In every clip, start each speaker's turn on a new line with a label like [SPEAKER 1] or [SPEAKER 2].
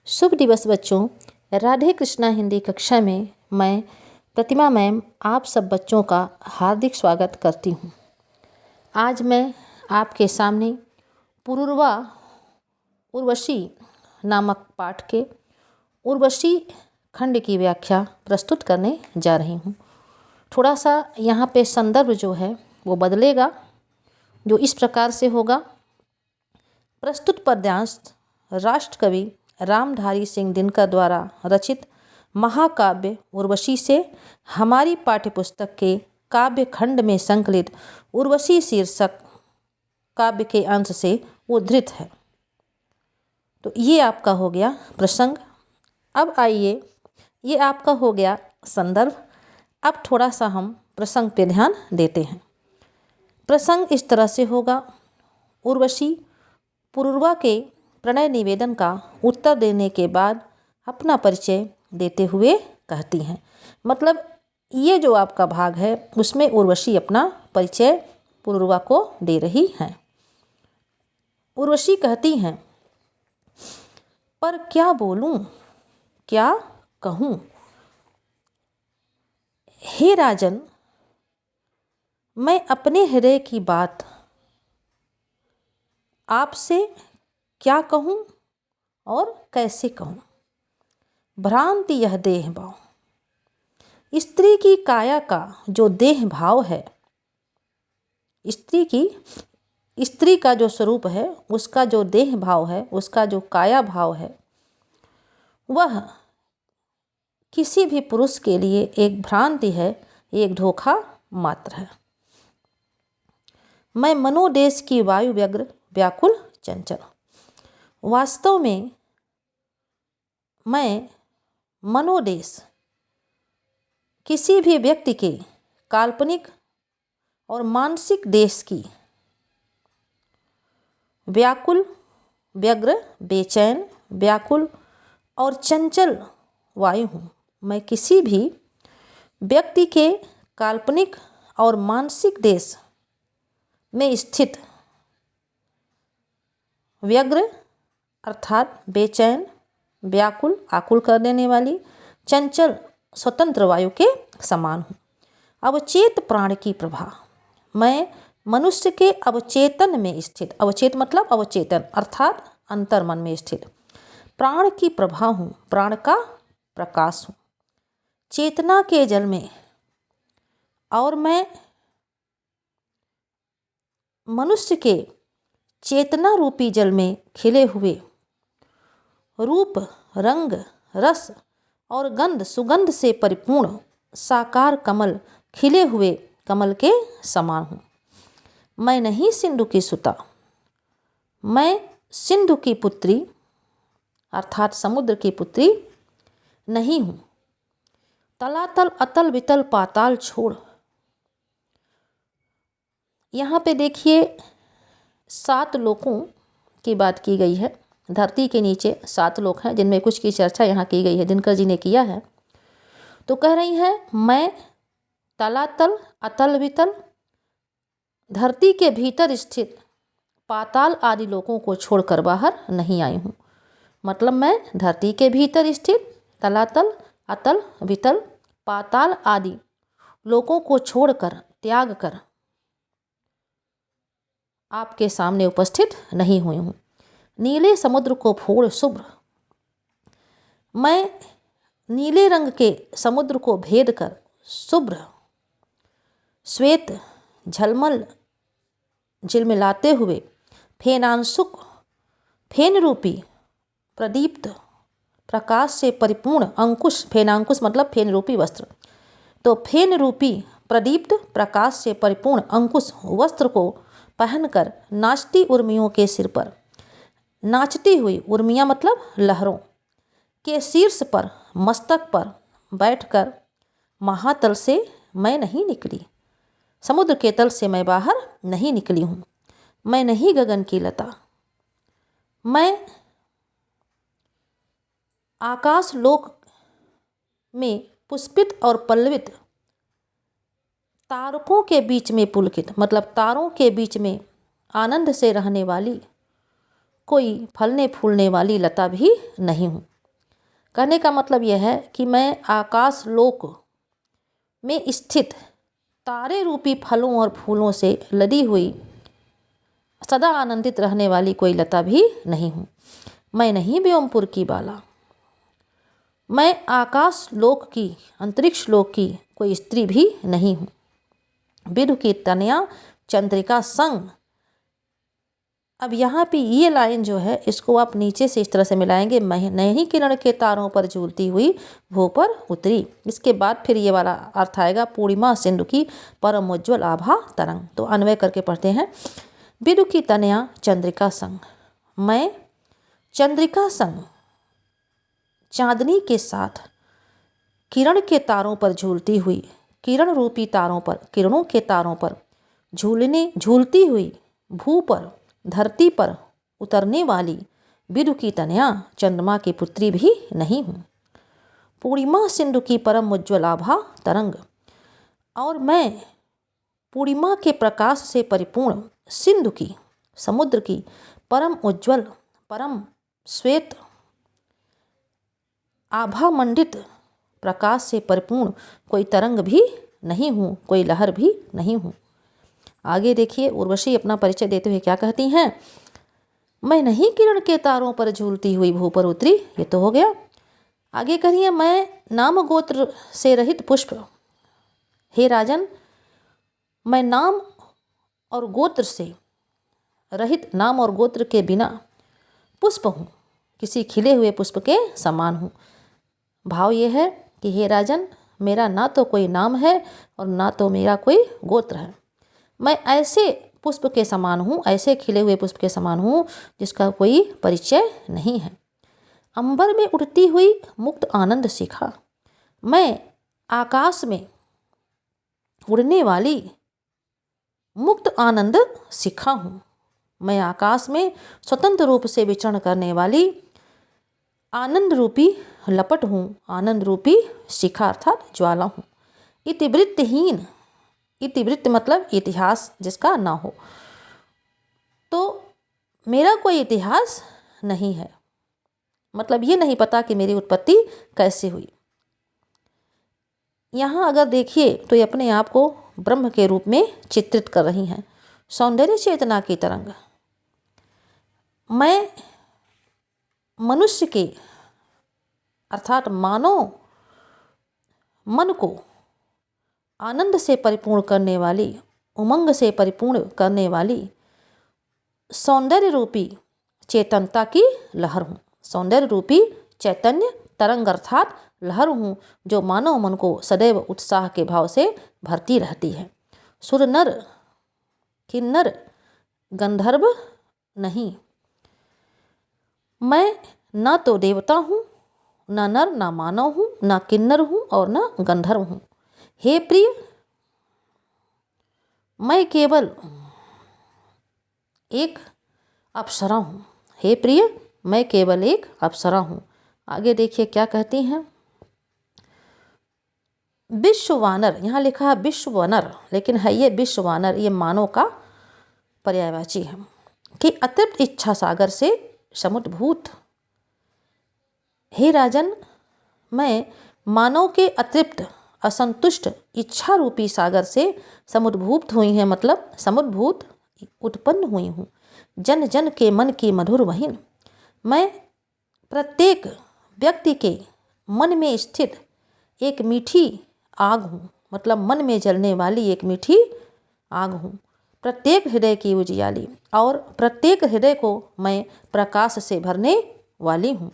[SPEAKER 1] शुभ दिवस बच्चों। राधे कृष्णा हिंदी कक्षा में मैं प्रतिमा मैम आप सब बच्चों का हार्दिक स्वागत करती हूँ। आज मैं आपके सामने पुरूरवा उर्वशी नामक पाठ के उर्वशी खंड की व्याख्या प्रस्तुत करने जा रही हूँ। थोड़ा सा यहाँ पे संदर्भ जो है वो बदलेगा, जो इस प्रकार से होगा। प्रस्तुत पद्यांश राष्ट्र कवि रामधारी सिंह दिनकर द्वारा रचित महाकाव्य उर्वशी से हमारी पाठ्यपुस्तक के काव्य खंड में संकलित उर्वशी शीर्षक काव्य के अंश से उद्धृत है। तो ये आपका हो गया प्रसंग। अब आइए, ये आपका हो गया संदर्भ। अब थोड़ा सा हम प्रसंग पे ध्यान देते हैं। प्रसंग इस तरह से होगा। उर्वशी पुरूरवा के प्रणय निवेदन का उत्तर देने के बाद अपना परिचय देते हुए कहती हैं, मतलब ये जो आपका भाग है उसमें उर्वशी अपना परिचय पुरूरवा को दे रही हैं। उर्वशी कहती हैं, पर क्या बोलूं, क्या कहूं, हे राजन, मैं अपने हृदय की बात आपसे क्या कहूं और कैसे कहूं। भ्रांति यह देह भाव, स्त्री की काया का जो देह भाव है, स्त्री का जो स्वरूप है, उसका जो देह भाव है, उसका जो काया भाव है, वह किसी भी पुरुष के लिए एक भ्रांति है, एक धोखा मात्र है। मैं मनोदेश की वायु व्यग्र व्याकुल चंचल, वास्तव में मैं मनोदेश किसी भी व्यक्ति के काल्पनिक और मानसिक देश की व्याकुल, व्यग्र, बेचैन, व्याकुल और चंचल वायु हूँ। मैं किसी भी व्यक्ति के काल्पनिक और मानसिक देश में स्थित व्यग्र अर्थात बेचैन, व्याकुल, आकुल कर देने वाली, चंचल, स्वतंत्र वायु के समान हूँ। अवचेत प्राण की प्रभा, मैं मनुष्य के अवचेतन में स्थित, अवचेत मतलब अवचेतन अर्थात अंतर्मन में स्थित प्राण की प्रभा हूँ, प्राण का प्रकाश हूँ। चेतना के जल में, और मैं मनुष्य के चेतना रूपी जल में खिले हुए रूप, रंग, रस और गंध सुगंध से परिपूर्ण साकार कमल, खिले हुए कमल के समान हूँ। मैं नहीं सिंधु की सुता, मैं सिंधु की पुत्री अर्थात समुद्र की पुत्री नहीं हूँ। तलातल अतल वितल पाताल छोड़, यहाँ पे देखिए 7 लोकों की बात की गई है। धरती के नीचे 7 लोक हैं जिनमें कुछ की चर्चा यहाँ की गई है, दिनकर जी ने किया है। तो कह रही हैं, मैं तलातल अतल वितल धरती के भीतर स्थित पाताल आदि लोकों को छोड़कर बाहर नहीं आई हूँ। मतलब मैं धरती के भीतर स्थित तलातल अतल वितल पाताल आदि लोकों को छोड़कर, त्याग कर आपके सामने उपस्थित नहीं हुई हूँ। नीले समुद्र को फोड़ शुभ्र, मैं नीले रंग के समुद्र को भेद कर शुभ्र, श्वेत, झलमल, झिलमिलाते हुए फेनांशुक, फेन रूपी, प्रदीप्त, प्रकाश से परिपूर्ण अंकुश, फेनांकुश मतलब फेन रूपी वस्त्र, तो फेन रूपी प्रदीप्त प्रकाश से परिपूर्ण अंकुश वस्त्र को पहनकर नाचती उर्मियों के सिर पर, नाचती हुई उर्मियाँ मतलब लहरों के शीर्ष पर, मस्तक पर बैठकर महातल से मैं नहीं निकली, समुद्र के तल से मैं बाहर नहीं निकली हूँ। मैं नहीं गगन की लता, मैं आकाश लोक में पुष्पित और पल्लवित तारकों के बीच में पुलकित मतलब तारों के बीच में आनंद से रहने वाली कोई फलने फूलने वाली लता भी नहीं हूँ। कहने का मतलब यह है कि मैं आकाश लोक में स्थित तारे रूपी फलों और फूलों से लदी हुई सदा आनंदित रहने वाली कोई लता भी नहीं हूँ। मैं नहीं व्योमपुर की बाला, मैं आकाश लोक की, अंतरिक्ष लोक की कोई स्त्री भी नहीं हूँ। विदु की तनया चंद्रिका संग। अब यहाँ पे ये लाइन जो है इसको आप नीचे से इस तरह से मिलाएंगे, नहीं किरण के तारों पर झूलती हुई भू पर उतरी। इसके बाद फिर ये वाला अर्थ आएगा, पूर्णिमा सिंधु की परम उज्ज्वल आभा तरंग। तो अन्वय करके पढ़ते हैं। विदु की तनया चंद्रिका संग, मैं चंद्रिका संग चांदनी के साथ किरण के तारों पर झूलती हुई, किरण रूपी तारों पर, किरणों के तारों पर झूलती हुई भू पर, धरती पर उतरने वाली विदु की तनया चंद्रमा की पुत्री भी नहीं हूँ। पूर्णिमा सिंधु की परम उज्ज्वल आभा तरंग, और मैं पूर्णिमा के प्रकाश से परिपूर्ण सिंधु की, समुद्र की परम उज्ज्वल, परम श्वेत, आभा मंडित प्रकाश से परिपूर्ण कोई तरंग भी नहीं हूँ, कोई लहर भी नहीं हूँ। आगे देखिए उर्वशी अपना परिचय देते हुए क्या कहती हैं। मैं नहीं किरण के तारों पर झूलती हुई भू पर उतरी, ये तो हो गया। आगे कहिए, मैं नाम गोत्र से रहित पुष्प। हे राजन, मैं नाम और गोत्र से रहित, नाम और गोत्र के बिना पुष्प हूँ, किसी खिले हुए पुष्प के समान हूँ। भाव ये है कि हे राजन, मेरा ना तो कोई नाम है और ना तो मेरा कोई गोत्र है। मैं ऐसे पुष्प के समान हूँ, ऐसे खिले हुए पुष्प के समान हूँ जिसका कोई परिचय नहीं है। अंबर में उड़ती हुई मुक्त आनंद शिखा, मैं आकाश में उड़ने वाली मुक्त आनंद शिखा हूँ। मैं आकाश में स्वतंत्र रूप से विचरण करने वाली आनंद रूपी लपट हूँ, आनंद रूपी शिखा अर्थात ज्वाला हूँ। इतिवृत्तहीन, इतिवृत्त मतलब इतिहास जिसका ना हो, तो मेरा कोई इतिहास नहीं है, मतलब ये नहीं पता कि मेरी उत्पत्ति कैसे हुई। यहाँ अगर देखिए तो ये अपने आप को ब्रह्म के रूप में चित्रित कर रही हैं, सौंदर्य चेतना की तरंग। मैं मनुष्य के अर्थात मानव मन को आनंद से परिपूर्ण करने वाली, उमंग से परिपूर्ण करने वाली सौंदर्य रूपी चेतनता की लहर हूँ। सौंदर्य रूपी चैतन्य तरंग अर्थात लहर हूँ जो मानव मन को सदैव उत्साह के भाव से भरती रहती है। सुर नर किन्नर गंधर्व नहीं, मैं ना तो देवता हूँ, ना नर, ना मानव हूँ, ना किन्नर हूँ और ना गंधर्व हूँ। हे प्रिय, मैं केवल एक अप्सरा हूँ। हे प्रिय, मैं केवल एक अप्सरा हूँ। आगे देखिए क्या कहती हैं। विश्ववानर, यहाँ लिखा है विश्ववानर, लेकिन है ये विश्ववानर, ये मानव का पर्यायवाची है कि अतृप्त इच्छा सागर से समुद्भूत। हे राजन, मैं मानव के अतृप्त असंतुष्ट इच्छा रूपी सागर से समुद्भूत हुई हैं, मतलब समुद्भूत उत्पन्न हुई हूँ। जन जन के मन की मधुर वहीन, मैं प्रत्येक व्यक्ति के मन में स्थित एक मीठी आग हूँ, मतलब मन में जलने वाली एक मीठी आग हूँ। प्रत्येक हृदय की उजियाली और प्रत्येक हृदय को मैं प्रकाश से भरने वाली हूँ।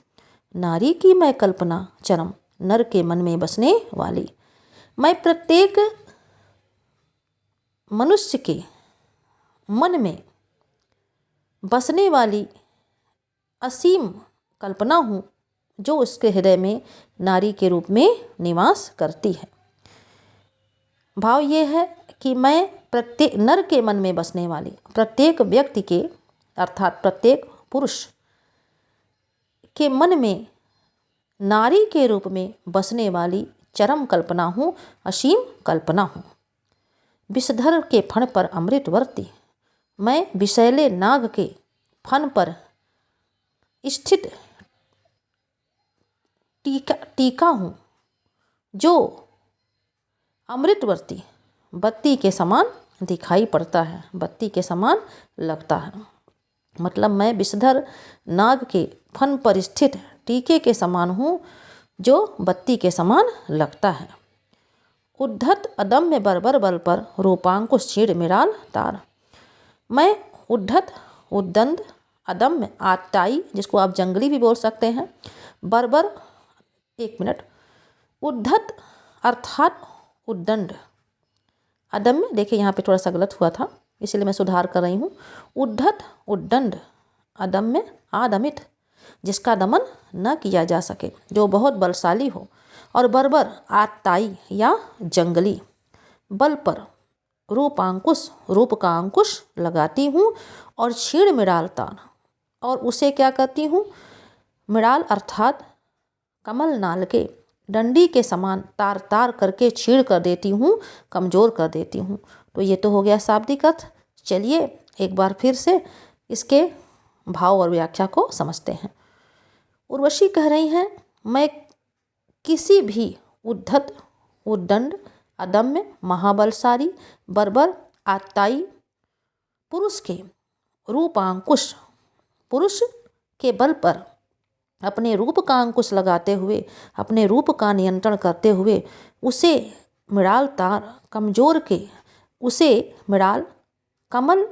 [SPEAKER 1] नारी की मैं कल्पना चरम, नर के मन में बसने वाली। मैं प्रत्येक मनुष्य के मन में बसने वाली असीम कल्पना हूँ जो उसके हृदय में नारी के रूप में निवास करती है। भाव ये है कि मैं प्रत्येक नर के मन में बसने वाली, प्रत्येक व्यक्ति के अर्थात प्रत्येक पुरुष के मन में नारी के रूप में बसने वाली चरम कल्पना हूँ, असीम कल्पना हूँ। विषधर के फण पर अमृतवर्ती, मैं विषैले नाग के फन पर स्थित टीका हूँ जो अमृतवर्ती बत्ती के समान दिखाई पड़ता है, बत्ती के समान लगता है। मतलब मैं विषधर नाग के फन पर स्थित टीके के समान हूँ जो बत्ती के समान लगता है। उद्धत अदम्य बर्बर बल पर रूपांकुश छीड़ मिराल तार। मैं उद्धत, उद्दंड, अदम्य, आताई, जिसको आप जंगली भी बोल सकते हैं, बर्बर, एक मिनट, उद्धत अर्थात उद्दंड, अदम्य, देखिए यहाँ पे थोड़ा सा गलत हुआ था इसलिए मैं सुधार कर रही हूँ। उद्धत, उद्दंड, अदम्य, आदमित, जिसका दमन न किया जा सके, जो बहुत बलशाली हो, और बर्बर, आताई या जंगली, बल पर रूपांकुश, रूप का अंकुश लगाती हूँ, और छीड़ मिराल तार, और उसे क्या करती हूँ, मिराल अर्थात कमल नाल के डंडी के समान तार तार करके छीड़ कर देती हूँ, कमज़ोर कर देती हूँ। तो ये तो हो गया शाब्दिक अर्थ। चलिए एक बार फिर से इसके भाव और व्याख्या को समझते हैं। उर्वशी कह रही हैं, मैं किसी भी उद्धत, उद्दंड, अदम्य, महाबलशाली, बर्बर, आताई पुरुष के रूपांकुश, पुरुष के बल पर अपने रूप का अंकुश लगाते हुए, अपने रूप का नियंत्रण करते हुए उसे मृणाल तार, कमजोर के उसे मृणाल कमल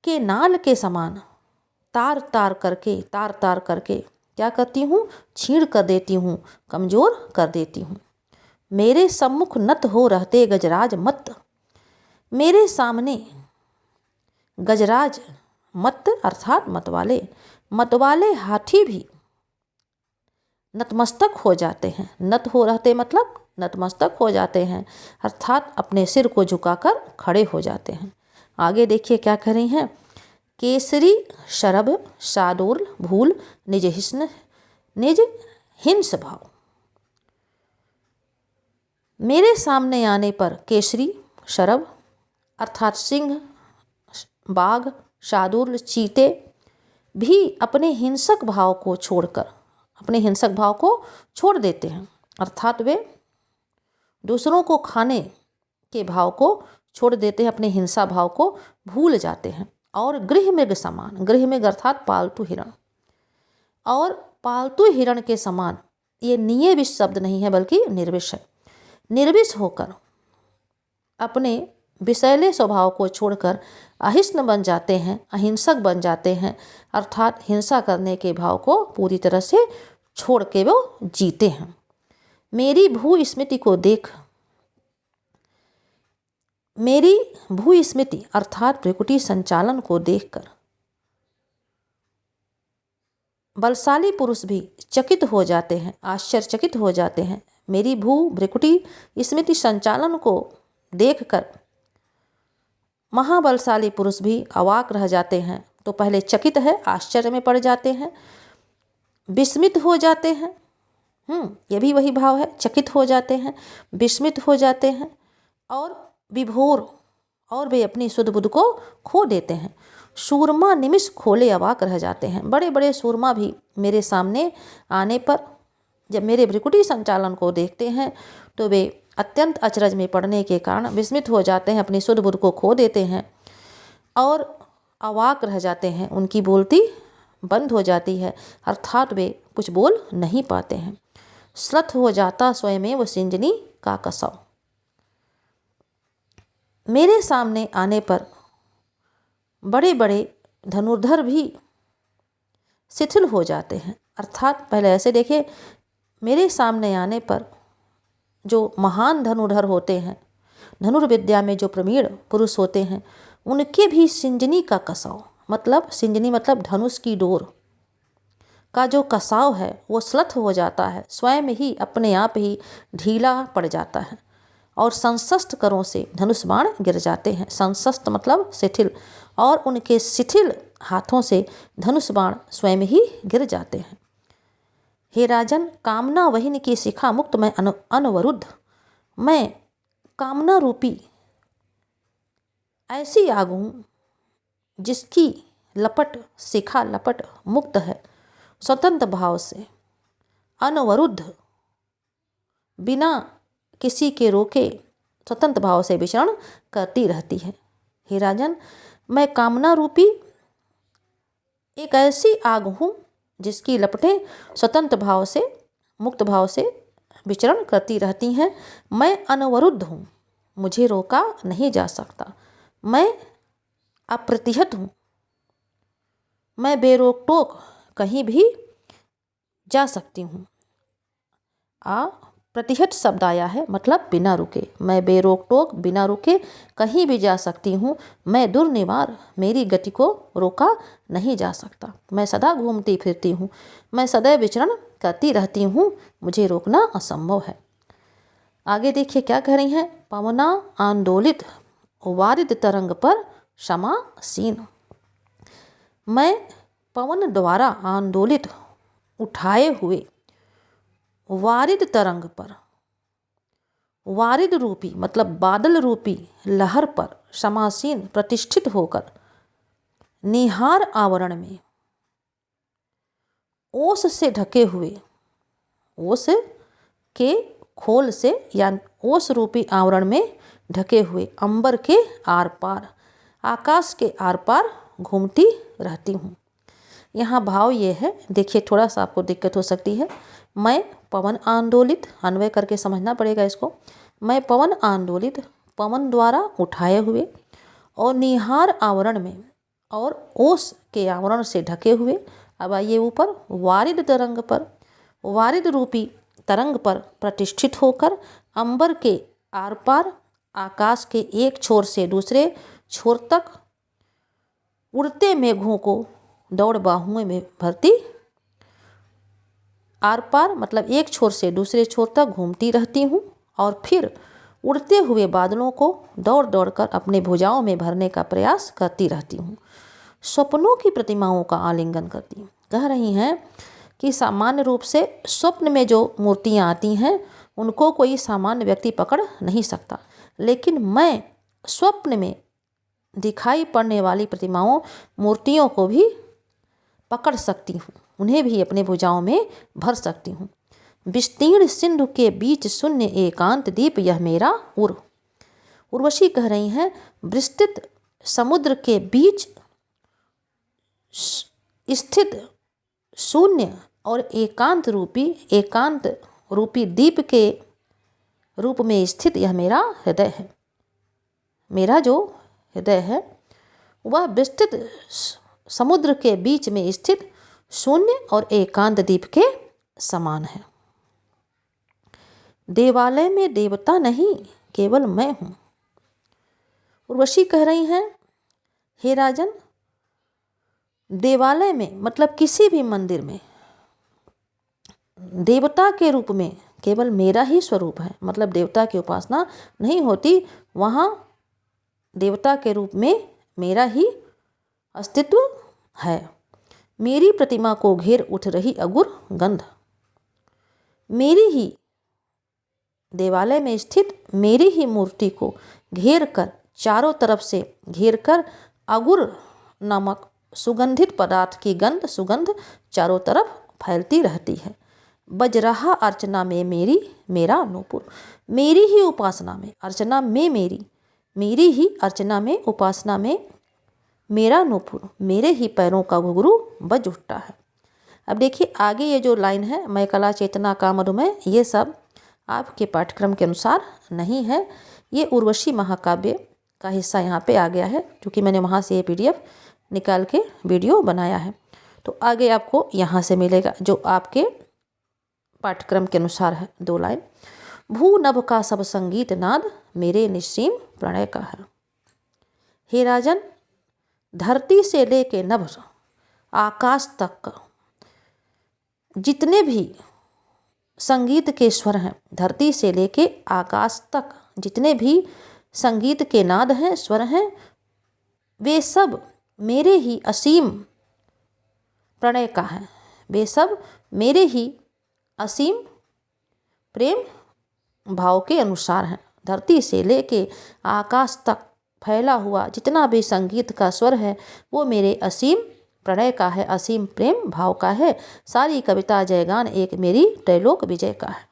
[SPEAKER 1] के नाल के समान तार तार करके क्या करती हूँ, छीड़ कर देती हूँ, कमजोर कर देती हूँ। मेरे सम्मुख नत हो रहते गजराज मत, मेरे सामने गजराज मत अर्थात मतवाले हाथी भी नतमस्तक हो जाते हैं। नत हो रहते मतलब नतमस्तक हो जाते हैं, अर्थात अपने सिर को झुकाकर खड़े हो जाते हैं। आगे देखिए क्या कह रही हैं, केसरी शरभ शार्दूल भूल निज हिंस भाव। मेरे सामने आने पर केसरी, शरभ अर्थात सिंह, बाघ, शार्दूल चीते भी अपने हिंसक भाव को छोड़ देते हैं, अर्थात वे दूसरों को खाने के भाव को छोड़ देते हैं, अपने हिंसा भाव को भूल जाते हैं। और गृह मृग समान, गृह मृग अर्थात पालतू हिरण, और पालतू हिरण के समान, ये निये विष शब्द नहीं है बल्कि निर्विष है। निर्विष होकर अपने विषैले स्वभाव को छोड़कर अहिष्ण बन जाते हैं, अहिंसक बन जाते हैं, अर्थात हिंसा करने के भाव को पूरी तरह से छोड़ के वो जीते हैं। मेरी भू स्मृति अर्थात भ्रिकुटी संचालन को देखकर बलशाली पुरुष भी चकित हो जाते हैं, आश्चर्यचकित हो जाते हैं। मेरी भ्रिकुटी स्मृति संचालन को देखकर महाबलशाली पुरुष भी अवाक रह जाते हैं। तो पहले चकित है, आश्चर्य में पड़ जाते हैं, विस्मित हो जाते हैं, ये भी वही भाव है, चकित हो जाते हैं, विस्मित हो जाते हैं, और विभोर, और वे अपनी सुध बुध को खो देते हैं। सूरमा निमिष खोले अवाक रह जाते हैं। बड़े बड़े सूरमा भी मेरे सामने आने पर जब मेरे भ्रिकुटी संचालन को देखते हैं तो वे अत्यंत अचरज में पड़ने के कारण विस्मित हो जाते हैं, अपनी सुध बुध को खो देते हैं और अवाक रह जाते हैं, उनकी बोलती बंद हो जाती है, अर्थात वे कुछ बोल नहीं पाते हैं। श्लथ हो जाता स्वयमेव सिंजनी का कसव। मेरे सामने आने पर बड़े बड़े धनुर्धर भी शिथिल हो जाते हैं, अर्थात पहले ऐसे देखिए, मेरे सामने आने पर जो महान धनुर्धर होते हैं, धनुर्विद्या में जो प्रवीण पुरुष होते हैं, उनके भी सिंजनी का कसाव, मतलब सिंजनी मतलब धनुष की डोर का जो कसाव है वो श्लथ हो जाता है, स्वयं ही अपने आप ही ढीला पड़ जाता है और संशस्त करों से धनुष बाण गिर जाते हैं। संशस्त मतलब शिथिल, और उनके शिथिल हाथों से धनुष बाण स्वयं ही गिर जाते हैं। हे राजन, कामना वहिन की शिखा मुक्त मैं अनवरुद्ध, मैं कामना रूपी ऐसी आग हूँ जिसकी लपट, शिखा लपट मुक्त है, स्वतंत्र भाव से अनवरुद्ध बिना किसी के रोके स्वतंत्र भाव से विचरण करती रहती है। हे राजन, मैं कामना रूपी एक ऐसी आग हूँ जिसकी लपटें स्वतंत्र भाव से, मुक्त भाव से विचरण करती रहती हैं। मैं अनवरुद्ध हूँ, मुझे रोका नहीं जा सकता। मैं अप्रतिहत हूँ, मैं बेरोक टोक कहीं भी जा सकती हूँ। प्रतिहत शब्द आया है, मतलब बिना रुके। मैं बेरोक टोक बिना रुके कहीं भी जा सकती हूँ। मैं दुर्निवार, मेरी गति को रोका नहीं जा सकता। मैं सदा घूमती फिरती हूँ, मैं सदैव विचरण करती रहती हूँ, मुझे रोकना असंभव है। आगे देखिए क्या कह रही हैं। पवना आंदोलित वारिद तरंग पर क्षमासीन। मैं पवन द्वारा आंदोलित उठाए हुए वारिद तरंग पर, वारिद रूपी मतलब बादल रूपी लहर पर क्षमासीन प्रतिष्ठित होकर निहार आवरण में ओस से ढके हुए, ओस के खोल से या ओस रूपी आवरण में ढके हुए अंबर के आर पार, आकाश के आर पार घूमती रहती हूँ। यहाँ भाव ये है, देखिए थोड़ा सा आपको दिक्कत हो सकती है। मैं पवन आंदोलित, अन्वय करके समझना पड़ेगा इसको। मैं पवन आंदोलित, पवन द्वारा उठाए हुए और निहार आवरण में और ओस के आवरण से ढके हुए। अब आइए ऊपर, वारिद तरंग पर, वारिद रूपी तरंग पर प्रतिष्ठित होकर अंबर के आर पार, आकाश के एक छोर से दूसरे छोर तक उड़ते मेघों को दौड़ बाहुओं में भरती, आर पार मतलब एक छोर से दूसरे छोर तक घूमती रहती हूँ और फिर उड़ते हुए बादलों को दौड़ दौड़ कर अपने भुजाओं में भरने का प्रयास करती रहती हूँ। स्वप्नों की प्रतिमाओं का आलिंगन करती हूँ। कह रही हैं कि सामान्य रूप से स्वप्न में जो मूर्तियाँ आती हैं उनको कोई सामान्य व्यक्ति पकड़ नहीं सकता, लेकिन मैं स्वप्न में दिखाई पड़ने वाली प्रतिमाओं, मूर्तियों को भी पकड़ सकती हूँ, उन्हें भी अपने भुजाओं में भर सकती हूँ। विस्तीर्ण सिंधु के बीच शून्य एकांत द्वीप यह मेरा उर्वशी कह रही हैं, विस्तृत समुद्र के बीच स्थित शून्य और एकांत रूपी द्वीप के रूप में स्थित यह मेरा हृदय है। मेरा जो हृदय है वह विस्तृत समुद्र के बीच में स्थित शून्य और एकांत द्वीप के समान है। देवालय में देवता नहीं, केवल मैं हूँ। उर्वशी कह रही हैं, हे राजन, देवालय में मतलब किसी भी मंदिर में देवता के रूप में केवल मेरा ही स्वरूप है, मतलब देवता की उपासना नहीं होती, वहाँ देवता के रूप में मेरा ही अस्तित्व है। मेरी प्रतिमा को घेर उठ रही अगुर गंध, मेरी ही देवालय में स्थित मेरी ही मूर्ति को घेर कर, चारों तरफ से घेर कर अगुर नामक सुगंधित पदार्थ की सुगंध चारों तरफ फैलती रहती है। बज रहा अर्चना में मेरा नूपुर, मेरी ही उपासना में, अर्चना में मेरी ही अर्चना में, उपासना में मेरा नूपुर, मेरे ही पैरों का घुंघरू बज उठता है। अब देखिए आगे ये जो लाइन है, मैं कला चेतना का मधुमय, ये सब आपके पाठ्यक्रम के अनुसार नहीं है। ये उर्वशी महाकाव्य का हिस्सा यहाँ पे आ गया है, क्योंकि मैंने वहाँ से ये PDF निकाल के वीडियो बनाया है। तो आगे आपको यहाँ से मिलेगा जो आपके पाठ्यक्रम के अनुसार है। 2 लाइन। भू नभ का सब संगीत नाद मेरे निस्सीम प्रणय का है। हे राजन, धरती से लेके नभ आकाश तक जितने भी संगीत के स्वर हैं, धरती से लेके आकाश तक जितने भी संगीत के नाद हैं, स्वर हैं, वे सब मेरे ही असीम प्रणय का है। वे सब मेरे ही असीम प्रेम भाव के अनुसार हैं। धरती से लेके आकाश तक फैला हुआ जितना भी संगीत का स्वर है वो मेरे असीम प्रणय का है, असीम प्रेम भाव का है। सारी कविता जयगान एक मेरी त्रैलोक विजय का है।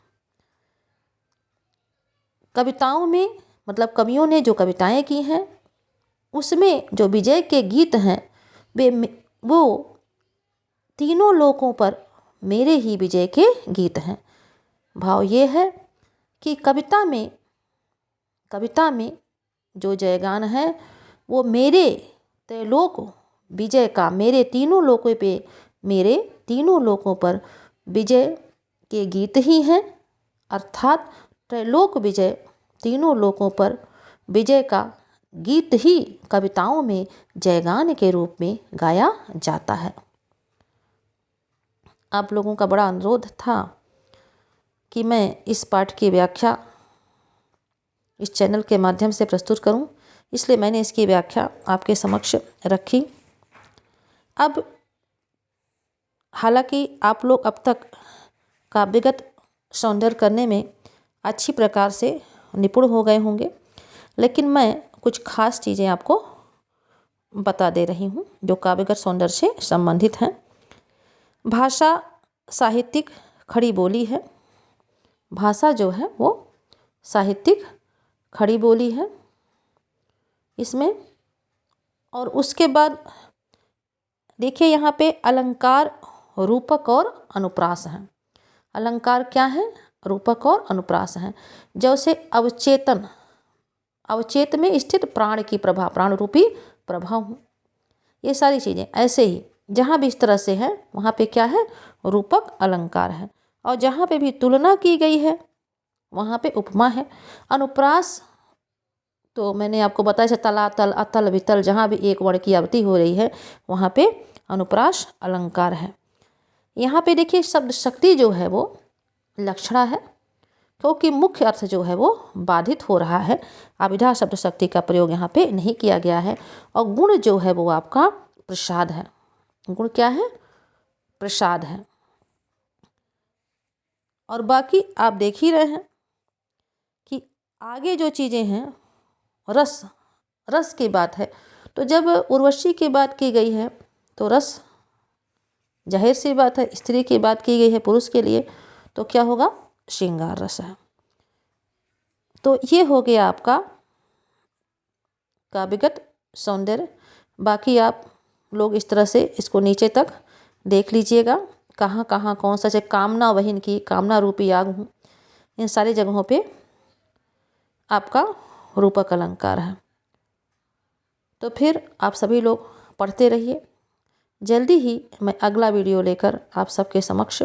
[SPEAKER 1] कविताओं में मतलब कवियों ने जो कविताएं की हैं उसमें जो विजय के गीत हैं वो तीनों लोकों पर मेरे ही विजय के गीत हैं। भाव ये है कि कविता में जो जयगान है वो मेरे त्रैलोक विजय का, मेरे तीनों लोकों पर विजय के गीत ही हैं। अर्थात त्रैलोक विजय, तीनों लोकों पर विजय का गीत ही कविताओं में जयगान के रूप में गाया जाता है। आप लोगों का बड़ा अनुरोध था कि मैं इस पाठ की व्याख्या इस चैनल के माध्यम से प्रस्तुत करूं, इसलिए मैंने इसकी व्याख्या आपके समक्ष रखी। अब हालांकि आप लोग अब तक काव्यगत सौंदर्य करने में अच्छी प्रकार से निपुण हो गए होंगे, लेकिन मैं कुछ खास चीज़ें आपको बता दे रही हूँ जो काव्यगत सौंदर्य से संबंधित हैं। भाषा साहित्यिक खड़ी बोली है। भाषा जो है वो साहित्यिक खड़ी बोली है इसमें। और उसके बाद देखिए यहाँ पे अलंकार, रूपक और अनुप्रास हैं। अलंकार क्या है? रूपक और अनुप्रास हैं। जैसे अवचेत में स्थित प्राण की प्रभा, प्राण रूपी प्रभा हूँ, ये सारी चीज़ें ऐसे ही जहाँ भी इस तरह से है वहाँ पे क्या है? रूपक अलंकार है। और जहाँ पे भी तुलना की गई है वहाँ पे उपमा है। अनुप्रास तो मैंने आपको बताया जैसे तलातल, अतल, वितल, जहाँ भी एक वर्ण की आवृत्ति हो रही है वहाँ पे अनुप्रास अलंकार है। यहाँ पे देखिए शब्द शक्ति जो है वो लक्षणा है, क्योंकि मुख्य अर्थ जो है वो बाधित हो रहा है। अभिधा शब्द शक्ति का प्रयोग यहाँ पे नहीं किया गया है। और गुण जो है वो आपका प्रसाद है। गुण क्या है? प्रसाद है। और बाकी आप देख ही रहे हैं कि आगे जो चीज़ें हैं, रस की बात है। तो जब उर्वशी की बात की गई है तो रस, जाहिर सी बात है, स्त्री की बात की गई है पुरुष के लिए तो क्या होगा? श्रृंगार रस है। तो ये हो गया आपका काव्यगत सौंदर्य। बाकी आप लोग इस तरह से इसको नीचे तक देख लीजिएगा, कहाँ कहाँ कौन सा, जैसे कामना वहीन की, कामना रूपी आग हूँ, इन सारी जगहों पे आपका रूपक अलंकार है। तो फिर आप सभी लोग पढ़ते रहिए। जल्दी ही मैं अगला वीडियो लेकर आप सबके समक्ष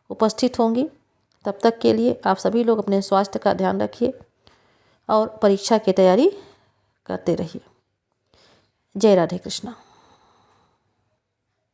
[SPEAKER 1] उपस्थित होंगी। तब तक के लिए आप सभी लोग अपने स्वास्थ्य का ध्यान रखिए और परीक्षा की तैयारी करते रहिए। जय राधे कृष्णा।